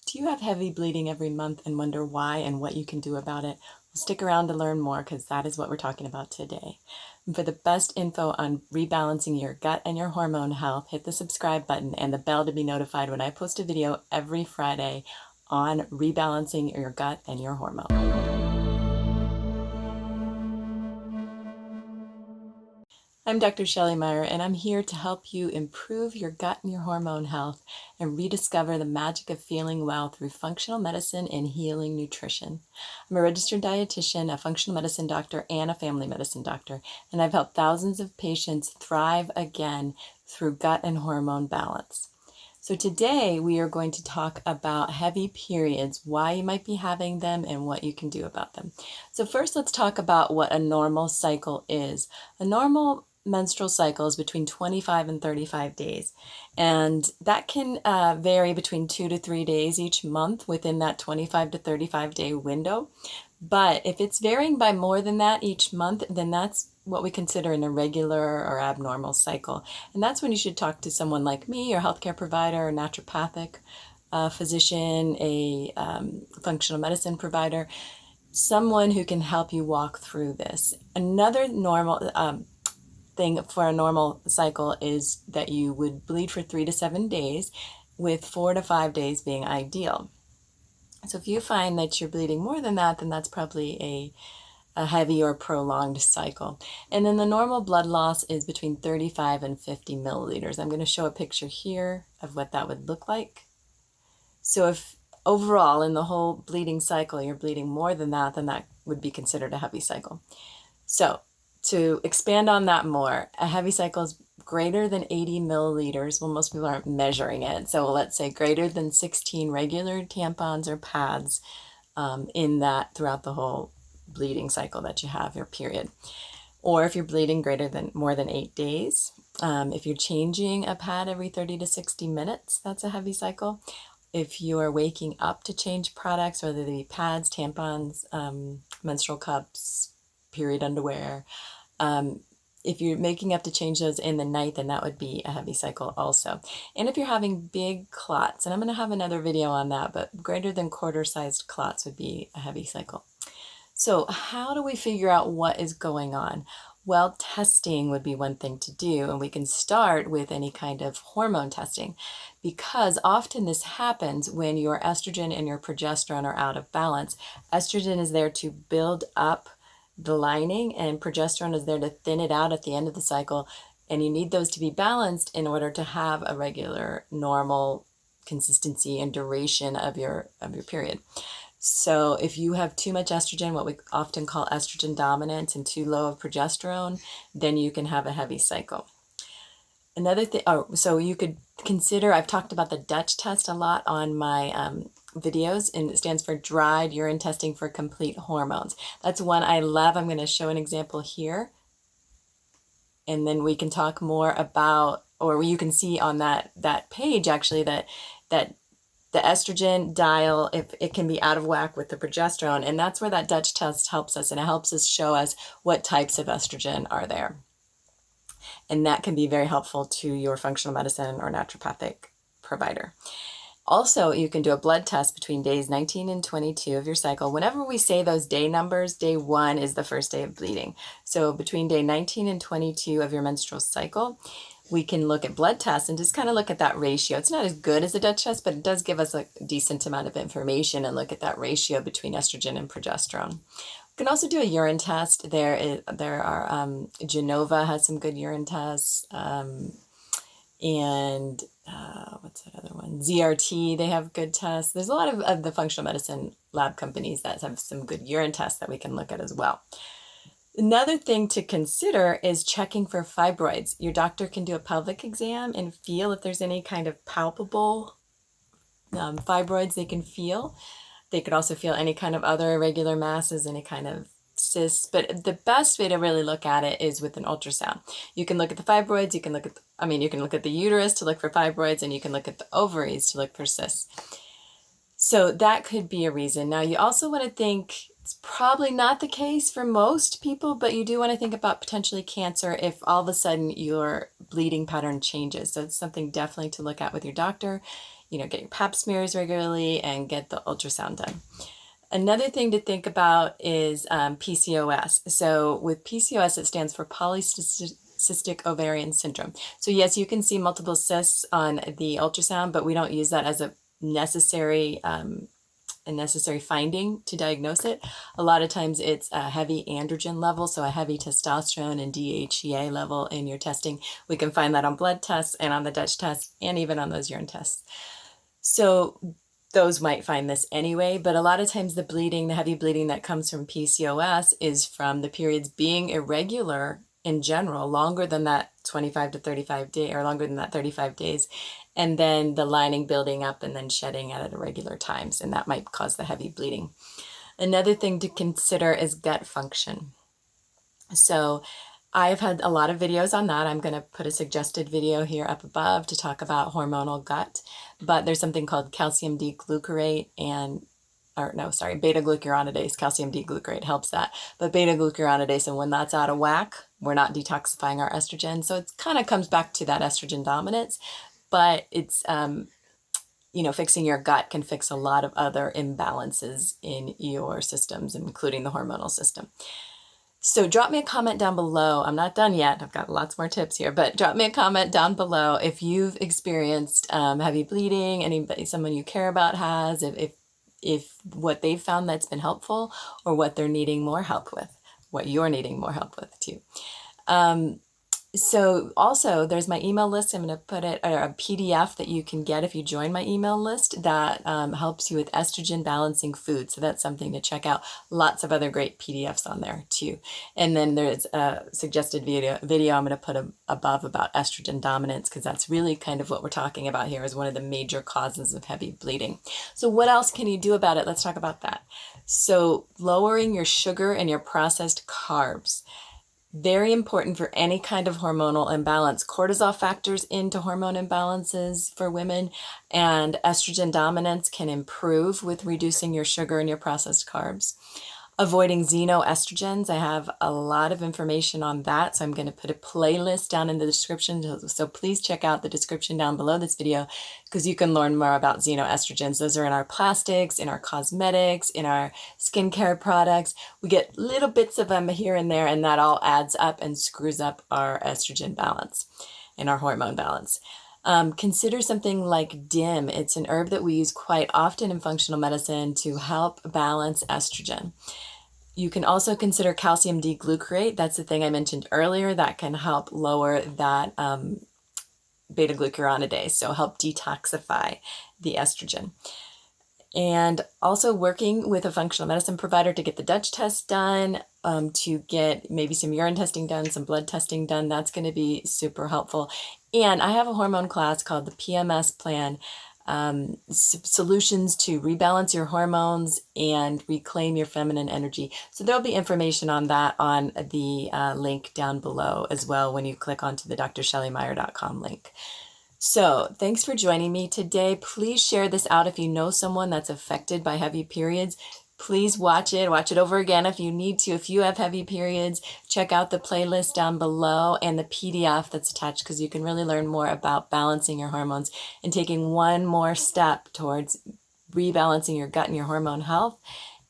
Do you have heavy bleeding every month and wonder why and what you can do about it? Well, stick around to learn more because that is what we're talking about today. And for the best info on rebalancing your gut and your hormone health, hit the subscribe button and the bell to be notified when I post a video every Friday on rebalancing your gut and your hormones. I'm Dr. Shelley Meyer, and I'm here to help you improve your gut and your hormone health and rediscover the magic of feeling well through functional medicine and healing nutrition. I'm a registered dietitian, a functional medicine doctor, and a family medicine doctor, and I've helped thousands of patients thrive again through gut and hormone balance. So today we are going to talk about heavy periods, why you might be having them, and what you can do about them. So first, let's talk about what a normal cycle is. A normal menstrual cycle is between 25 and 35 days, and that can vary between 2 to 3 days each month within that 25 to 35 day window. But if it's varying by more than that each month, then that's what we consider an irregular or abnormal cycle. And that's when you should talk to someone like me, your healthcare provider, a naturopathic physician, a functional medicine provider, someone who can help you walk through this. Another normal thing for a normal cycle is that you would bleed for 3 to 7 days, with 4 to 5 days being ideal. So if you find that you're bleeding more than that, then that's probably a heavy or prolonged cycle. And then the normal blood loss is between 35 and 50 milliliters. I'm going to show a picture here of what that would look like. So if overall in the whole bleeding cycle you're bleeding more than that, then that would be considered a heavy cycle. So to expand on that more, a heavy cycle is greater than 80 milliliters. Well, most people aren't measuring it. So let's say greater than 16 regular tampons or pads in that throughout the whole bleeding cycle that you have, your period. Or if you're bleeding more than 8 days, if you're changing a pad every 30 to 60 minutes, that's a heavy cycle. If you're waking up to change products, whether they be pads, tampons, menstrual cups, period underwear, if you're making up to change those in the night, then that would be a heavy cycle also. And if you're having big clots, and I'm going to have another video on that, but greater than quarter-sized clots would be a heavy cycle. So how do we figure out what is going on? Well, testing would be one thing to do, and we can start with any kind of hormone testing, because often this happens when your estrogen and your progesterone are out of balance. Estrogen is there to build up the lining, and progesterone is there to thin it out at the end of the cycle, and you need those to be balanced in order to have a regular, normal consistency and duration of your period. So if you have too much estrogen, what we often call estrogen dominance, and too low of progesterone, then you can have a heavy cycle. Another thing, so you could consider, I've talked about the Dutch test a lot on my videos, and it stands for dried urine testing for complete hormones. That's one I love. I'm going to show an example here, and then we can talk more about, or you can see on that page actually that the estrogen dial, if it can be out of whack with the progesterone, and that's where that Dutch test helps us, and it helps us show us what types of estrogen are there. And that can be very helpful to your functional medicine or naturopathic provider. Also, you can do a blood test between days 19 and 22 of your cycle. Whenever we say those day numbers, day 1 is the first day of bleeding. So between day 19 and 22 of your menstrual cycle, we can look at blood tests and just kind of look at that ratio. It's not as good as a Dutch test, but it does give us a decent amount of information and look at that ratio between estrogen and progesterone. We can also do a urine test. There are Genova has some good urine tests, and what's that other one? ZRT, they have good tests. There's a lot of the functional medicine lab companies that have some good urine tests that we can look at as well. Another thing to consider is checking for fibroids. Your doctor can do a pelvic exam and feel if there's any kind of palpable fibroids they can feel. They could also feel any kind of other irregular masses, any kind of cysts, but the best way to really look at it is with an ultrasound. You can look at the fibroids, you can look at the uterus to look for fibroids, and you can look at the ovaries to look for cysts. So that could be a reason. Now, you also want to think, it's probably not the case for most people, but you do want to think about potentially cancer if all of a sudden your bleeding pattern changes. So it's something definitely to look at with your doctor. get your pap smears regularly and get the ultrasound done. Another thing to think about is PCOS. So with PCOS, it stands for polycystic ovarian syndrome. So yes, you can see multiple cysts on the ultrasound, but we don't use that as a necessary finding to diagnose it. A lot of times it's a heavy androgen level, so a heavy testosterone and DHEA level in your testing. We can find that on blood tests and on the Dutch test and even on those urine tests. So those might find this anyway, but a lot of times the heavy bleeding that comes from PCOS is from the periods being irregular in general, longer than that 25 to 35 days, or longer than that 35 days, and then the lining building up and then shedding at irregular times, and that might cause the heavy bleeding. Another thing to consider is gut function. So I've had a lot of videos on that. I'm going to put a suggested video here up above to talk about hormonal gut, but there's something called calcium D-glucarate beta-glucuronidase. Calcium D-glucarate helps that, but beta-glucuronidase, and when that's out of whack, we're not detoxifying our estrogen. So it kind of comes back to that estrogen dominance, but it's, fixing your gut can fix a lot of other imbalances in your systems, including the hormonal system. So drop me a comment down below. I'm not done yet. I've got lots more tips here, but drop me a comment down below if you've experienced heavy bleeding, someone you care about has, if what they've found that's been helpful, or what they're needing more help with, what you're needing more help with too. So also there's my email list. I'm going to put a PDF that you can get if you join my email list that helps you with estrogen balancing food. So that's something to check out. Lots of other great PDFs on there too. And then there's a suggested video I'm going to put above about estrogen dominance, because that's really kind of what we're talking about here, is one of the major causes of heavy bleeding. So what else can you do about it? Let's talk about that. So lowering your sugar and your processed carbs. Very important for any kind of hormonal imbalance. Cortisol factors into hormone imbalances for women, and estrogen dominance can improve with reducing your sugar and your processed carbs. Avoiding xenoestrogens. I have a lot of information on that, so I'm going to put a playlist down in the description. So please check out the description down below this video, because you can learn more about xenoestrogens. Those are in our plastics, in our cosmetics, in our skincare products. We get little bits of them here and there, and that all adds up and screws up our estrogen balance and our hormone balance. Consider something like DIM. It's an herb that we use quite often in functional medicine to help balance estrogen. You can also consider calcium D-glucarate. That's the thing I mentioned earlier that can help lower that beta-glucuronidase, so help detoxify the estrogen. And also working with a functional medicine provider to get the Dutch test done, to get maybe some urine testing done, some blood testing done. That's going to be super helpful. And I have a hormone class called the PMS Plan, Solutions to Rebalance Your Hormones and Reclaim Your Feminine Energy. So there'll be information on that on the link down below as well when you click onto the drshellymeyer.com link. So thanks for joining me today. Please share this out if you know someone that's affected by heavy periods. Please watch it over again if you need to. If you have heavy periods, check out the playlist down below and the PDF that's attached, because you can really learn more about balancing your hormones and taking one more step towards rebalancing your gut and your hormone health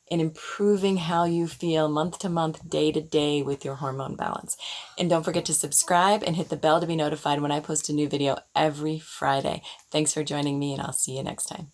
and improving how you feel month to month, day to day with your hormone balance. And don't forget to subscribe and hit the bell to be notified when I post a new video every Friday. Thanks for joining me, and I'll see you next time.